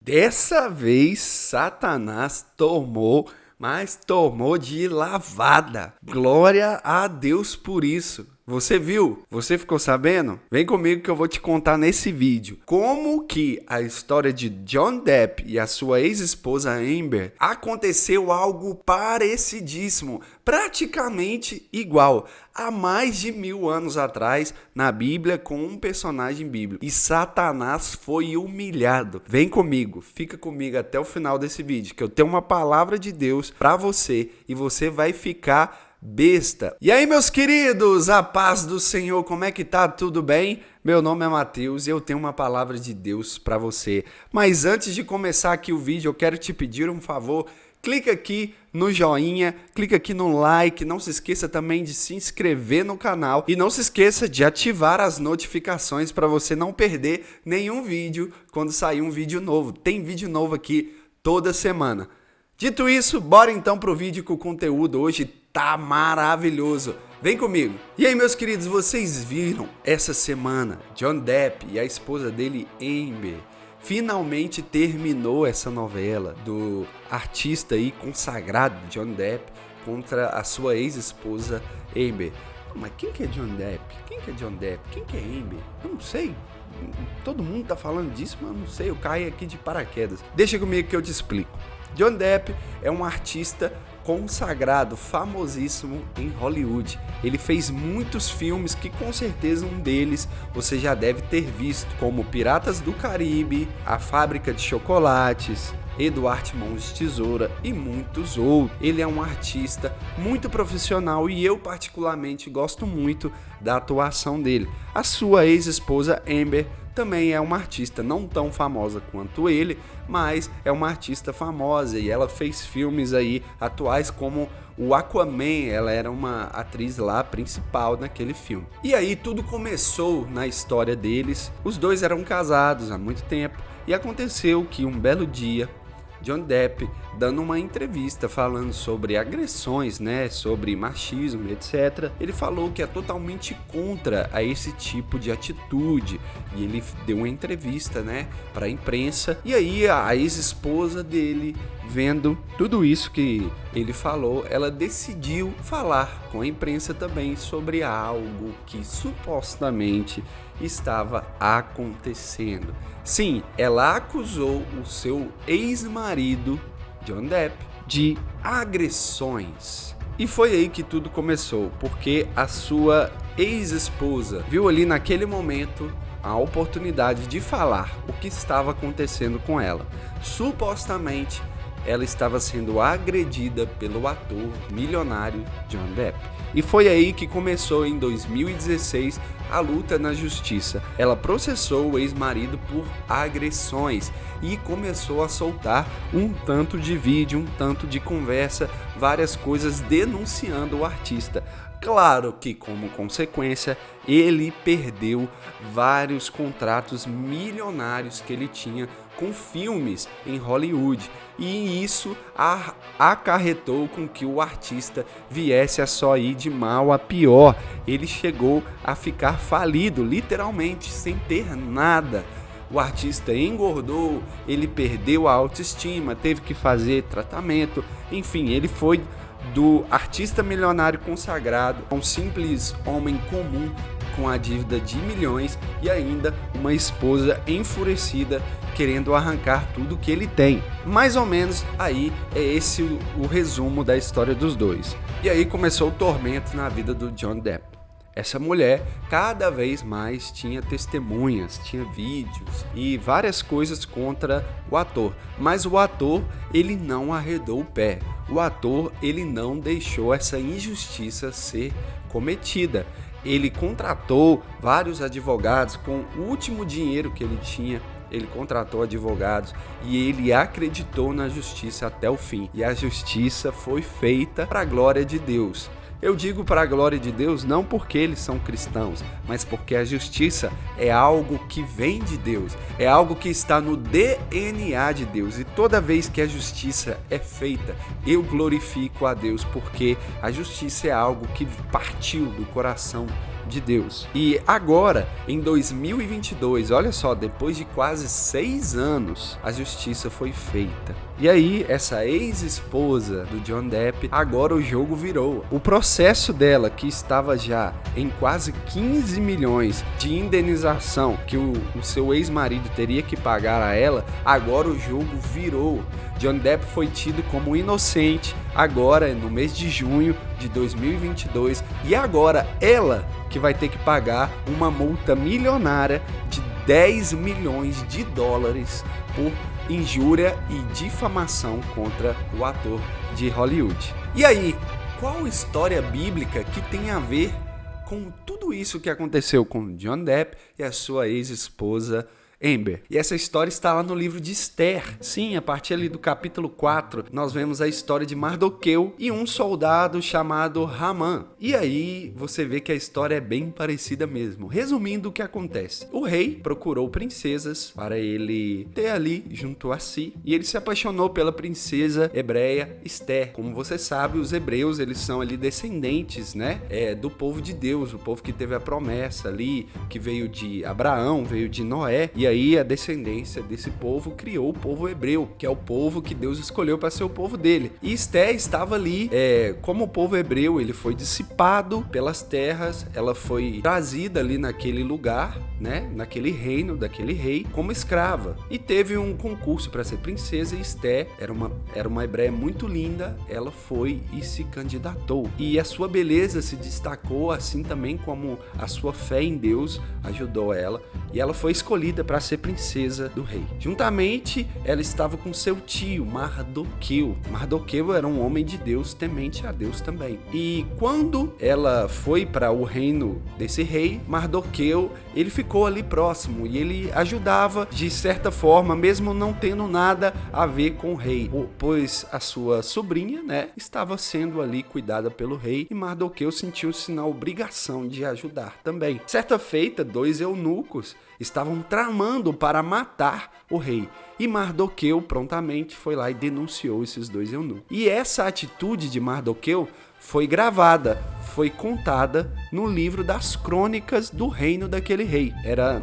Dessa vez, Satanás tomou, mas tomou de lavada. Glória a Deus por isso. Você viu? Você ficou sabendo? Vem comigo que eu vou te contar nesse vídeo como que a história de John Depp e a sua ex-esposa Amber aconteceu algo parecidíssimo, praticamente igual, há mais de 1000 anos atrás na Bíblia com um personagem bíblico. E Satanás foi humilhado. Vem comigo, fica comigo até o final desse vídeo que eu tenho uma palavra de Deus para você e você vai ficar besta. E aí, meus queridos, a paz do Senhor, como é que tá? Tudo bem? Meu nome é Matheus e eu tenho uma palavra de Deus para você. Mas antes de começar aqui o vídeo, eu quero te pedir um favor. Clica aqui no joinha, clica aqui no like, não se esqueça também de se inscrever no canal e não se esqueça de ativar as notificações para você não perder nenhum vídeo quando sair um vídeo novo. Tem vídeo novo aqui toda semana. Dito isso, bora então pro vídeo que o conteúdo hoje tá maravilhoso. Vem comigo. E aí, meus queridos, vocês viram essa semana John Depp e a esposa dele, Amber, finalmente terminou essa novela do artista aí consagrado John Depp contra a sua ex-esposa Amber. Mas quem que é John Depp? Quem que é John Depp? Quem que é Amber? Eu não sei. Todo mundo tá falando disso, mas eu não sei. Eu caí aqui de paraquedas. Deixa comigo que eu te explico. John Depp é um artista consagrado, famosíssimo em Hollywood. Ele fez muitos filmes que com certeza um deles você já deve ter visto, como Piratas do Caribe, A Fábrica de Chocolates, Edward Mãos de Tesoura e muitos outros. Ele é um artista muito profissional e eu particularmente gosto muito da atuação dele. A sua ex-esposa Amber também é uma artista não tão famosa quanto ele, mas é uma artista famosa e ela fez filmes aí atuais como o Aquaman. Ela era uma atriz lá principal naquele filme. E aí tudo começou na história deles. Os dois eram casados há muito tempo e aconteceu que um belo dia John Depp, dando uma entrevista falando sobre agressões, sobre machismo, etc. Ele falou que é totalmente contra a esse tipo de atitude e ele deu uma entrevista, para a imprensa. E aí a ex-esposa dele, vendo tudo isso que ele falou, ela decidiu falar com a imprensa também sobre algo que supostamente estava acontecendo. Sim, ela acusou o seu ex-marido, John Depp, de agressões. E foi aí que tudo começou, porque a sua ex-esposa viu ali naquele momento a oportunidade de falar o que estava acontecendo com ela. Supostamente, ela estava sendo agredida pelo ator milionário John Depp. E foi aí que começou em 2016 a luta na justiça. Ela processou o ex-marido por agressões e começou a soltar um tanto de vídeo, um tanto de conversa, várias coisas denunciando o artista. Claro que, como consequência, ele perdeu vários contratos milionários que ele tinha com filmes em Hollywood. E isso acarretou com que o artista viesse a só ir de mal a pior. Ele chegou a ficar falido, literalmente, sem ter nada. O artista engordou, ele perdeu a autoestima, teve que fazer tratamento. Enfim, ele foi do artista milionário consagrado a um simples homem comum com a dívida de milhões e ainda uma esposa enfurecida querendo arrancar tudo que ele tem. Mais ou menos aí é esse o resumo da história dos dois. E aí começou o tormento na vida do John Depp. Essa mulher cada vez mais tinha testemunhas, tinha vídeos e várias coisas contra o ator. Mas o ator, ele não arredou o pé. O ator, ele não deixou essa injustiça ser cometida. Ele contratou vários advogados com o último dinheiro que ele tinha. Ele contratou advogados e ele acreditou na justiça até o fim. E a justiça foi feita para a glória de Deus. Eu digo para a glória de Deus não porque eles são cristãos, mas porque a justiça é algo que vem de Deus, é algo que está no DNA de Deus. E toda vez que a justiça é feita, eu glorifico a Deus, porque a justiça é algo que partiu do coração de Deus. E agora, em 2022, olha só, depois de quase 6 anos, a justiça foi feita. E aí, essa ex-esposa do John Depp, agora o jogo virou. O processo dela, que estava já em quase 15 milhões de indenização que o seu ex-marido teria que pagar a ela, agora o jogo virou. John Depp foi tido como inocente agora no mês de junho de 2022 e agora ela que vai ter que pagar uma multa milionária de 10 milhões de dólares por injúria e difamação contra o ator de Hollywood. E aí, qual história bíblica que tem a ver com tudo isso que aconteceu com John Depp e a sua ex-esposa Amber? E essa história está lá no livro de Esther. Sim, a partir ali do capítulo 4, nós vemos a história de Mardoqueu e um soldado chamado Haman. E aí você vê que a história é bem parecida mesmo. Resumindo o que acontece. O rei procurou princesas para ele ter ali junto a si e ele se apaixonou pela princesa hebreia Esther. Como você sabe, os hebreus, eles são ali descendentes, né? Do povo de Deus, o povo que teve a promessa ali, que veio de Abraão, veio de Noé. E aí a descendência desse povo criou o povo hebreu, que é o povo que Deus escolheu para ser o povo dele. E Esther estava ali, como o povo hebreu, ele foi dissipado pelas terras, ela foi trazida ali naquele lugar, né, naquele reino daquele rei, como escrava. E teve um concurso para ser princesa e Esther era uma hebreia muito linda, ela foi e se candidatou. E a sua beleza se destacou, assim também como a sua fé em Deus ajudou ela. E ela foi escolhida para ser princesa do rei. Juntamente, ela estava com seu tio, Mardoqueu. Mardoqueu era um homem de Deus, temente a Deus também. E quando ela foi para o reino desse rei, Mardoqueu, ele ficou ali próximo e ele ajudava de certa forma, mesmo não tendo nada a ver com o rei, pois a sua sobrinha, né, estava sendo ali cuidada pelo rei e Mardoqueu sentiu-se na obrigação de ajudar também. Certa feita, 2 eunucos estavam tramando para matar o rei. E Mardoqueu prontamente foi lá e denunciou esses 2 eunucos. E essa atitude de Mardoqueu foi gravada, foi contada no livro das crônicas do reino daquele rei.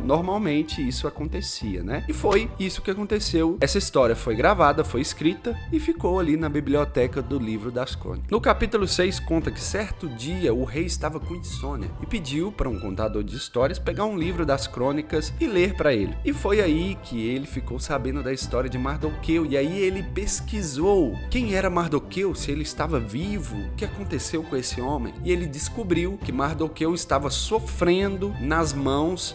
Normalmente isso acontecia, né? E foi isso que aconteceu. Essa história foi gravada, foi escrita e ficou ali na biblioteca do livro das crônicas. No capítulo 6 conta que certo dia o rei estava com insônia e pediu para um contador de histórias pegar um livro das crônicas e ler para ele. E foi aí que ele ficou sabendo da história de Mardoqueu e aí ele pesquisou quem era Mardoqueu, se ele estava vivo, o que aconteceu com esse homem. E ele descobriu que Mardoqueu estava sofrendo nas mãos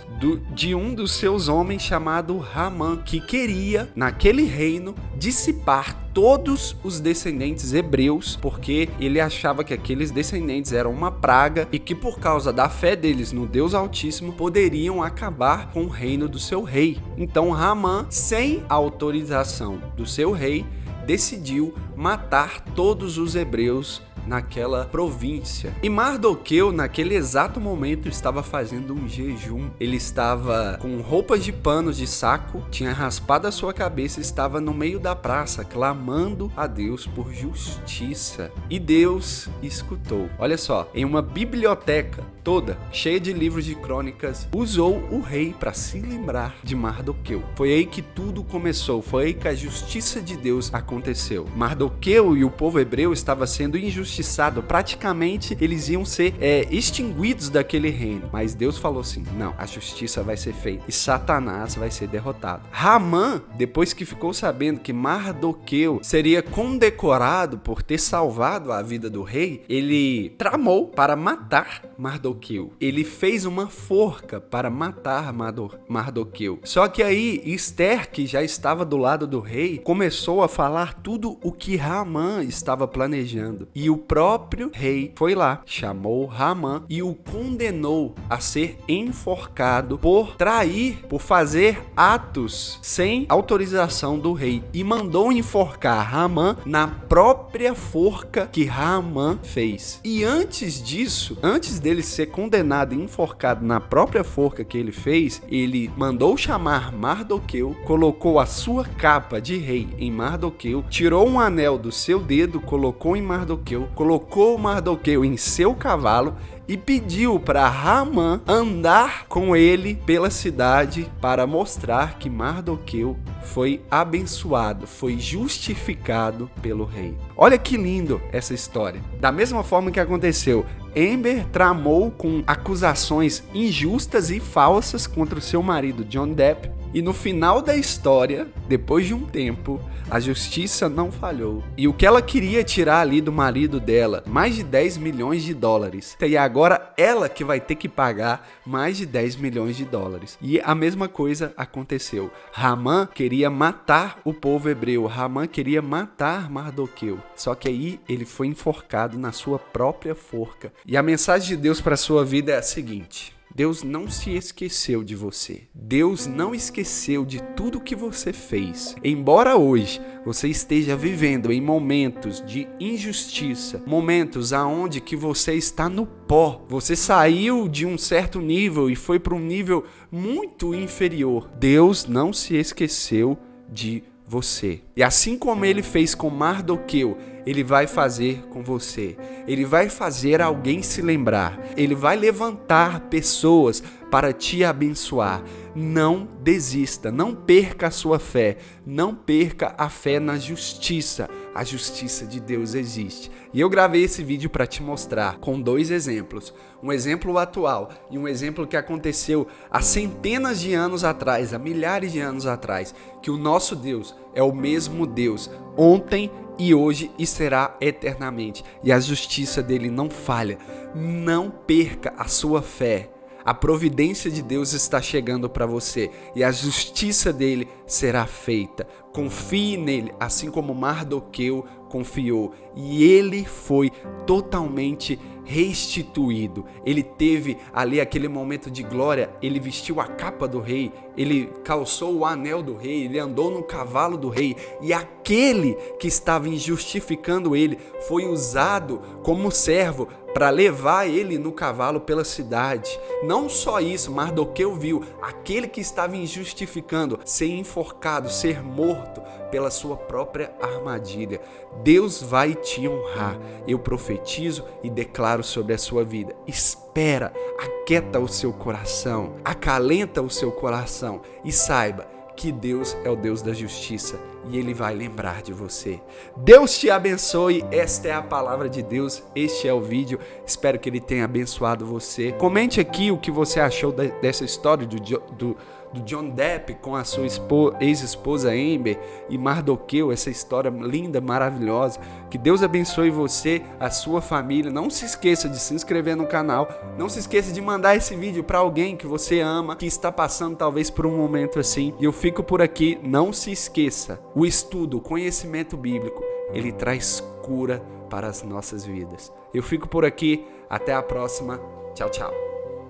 de um dos seus homens chamado Haman, que queria, naquele reino, dissipar todos os descendentes hebreus, porque ele achava que aqueles descendentes eram uma praga e que por causa da fé deles no Deus Altíssimo poderiam acabar com o reino do seu rei. Então Haman, sem a autorização do seu rei, decidiu matar todos os hebreus naquela província. E Mardoqueu, naquele exato momento, estava fazendo um jejum. Ele estava com roupas de panos de saco, tinha raspado a sua cabeça e estava no meio da praça, clamando a Deus por justiça. E Deus escutou. Olha só, em uma biblioteca toda, cheia de livros de crônicas, usou o rei para se lembrar de Mardoqueu. Foi aí que tudo começou, foi aí que a justiça de Deus aconteceu. Mardoqueu e o povo hebreu estavam sendo injustiçados, praticamente eles iam ser extinguidos daquele reino, mas Deus falou assim, não, a justiça vai ser feita e Satanás vai ser derrotado. Haman, depois que ficou sabendo que Mardoqueu seria condecorado por ter salvado a vida do rei, ele tramou para matar Mardoqueu. Ele fez uma forca para matar Mardoqueu. Só que aí Esther, que já estava do lado do rei, começou a falar tudo o que Haman estava planejando. E o próprio rei foi lá, chamou Haman e o condenou a ser enforcado por trair, por fazer atos sem autorização do rei. E mandou enforcar Haman na própria forca que Haman fez. E antes disso, antes dele ser condenado e enforcado na própria forca que ele fez, ele mandou chamar Mardoqueu, colocou a sua capa de rei em Mardoqueu, tirou um anel do seu dedo, colocou em Mardoqueu, colocou Mardoqueu em seu cavalo e pediu para Hamã andar com ele pela cidade para mostrar que Mardoqueu foi abençoado, foi justificado pelo rei. Olha que lindo essa história. Da mesma forma que aconteceu, Amber tramou com acusações injustas e falsas contra o seu marido Johnny Depp. E no final da história, depois de um tempo, a justiça não falhou. E o que ela queria tirar ali do marido dela, mais de 10 milhões de dólares. E agora ela que vai ter que pagar mais de 10 milhões de dólares. E a mesma coisa aconteceu. Hamã queria matar o povo hebreu. Hamã queria matar Mardoqueu. Só que aí ele foi enforcado na sua própria forca. E a mensagem de Deus para a sua vida é a seguinte: Deus não se esqueceu de você. Deus não esqueceu de tudo que você fez. Embora hoje você esteja vivendo em momentos de injustiça, momentos aonde que você está no pó, você saiu de um certo nível e foi para um nível muito inferior, Deus não se esqueceu de você. E assim como ele fez com Mardoqueu, ele vai fazer com você. Ele vai fazer alguém se lembrar. Ele vai levantar pessoas para te abençoar. Não desista, não perca a sua fé. Não perca a fé na justiça. A justiça de Deus existe. E eu gravei esse vídeo para te mostrar com 2 exemplos. Um exemplo atual e um exemplo que aconteceu há centenas de anos atrás, há milhares de anos atrás, que o nosso Deus é o mesmo Deus ontem e hoje e será eternamente. E a justiça dele não falha. Não perca a sua fé. A providência de Deus está chegando para você e a justiça dele será feita. Confie nele, assim como Mardoqueu confiou. E ele foi totalmente restituído. Ele teve ali aquele momento de glória, ele vestiu a capa do rei, ele calçou o anel do rei, ele andou no cavalo do rei, e aquele que estava injustificando ele foi usado como servo para levar ele no cavalo pela cidade. Não só isso, Mardoqueu viu aquele que estava injustificando ser enforcado, ser morto pela sua própria armadilha. Deus vai te honrar. Eu profetizo e declaro sobre a sua vida. Espera, aquieta o seu coração, acalenta o seu coração e saiba que Deus é o Deus da justiça e Ele vai lembrar de você. Deus te abençoe, esta é a palavra de Deus, este é o vídeo, espero que Ele tenha abençoado você. Comente aqui o que você achou dessa história do John Depp com a sua ex-esposa Amber e Mardoqueu, essa história linda, maravilhosa. Que Deus abençoe você, a sua família. Não se esqueça de se inscrever no canal, não se esqueça de mandar esse vídeo para alguém que você ama, que está passando talvez por um momento assim. E eu fico por aqui, não se esqueça, o estudo, o conhecimento bíblico, ele traz cura para as nossas vidas. Eu fico por aqui, até a próxima, tchau, tchau.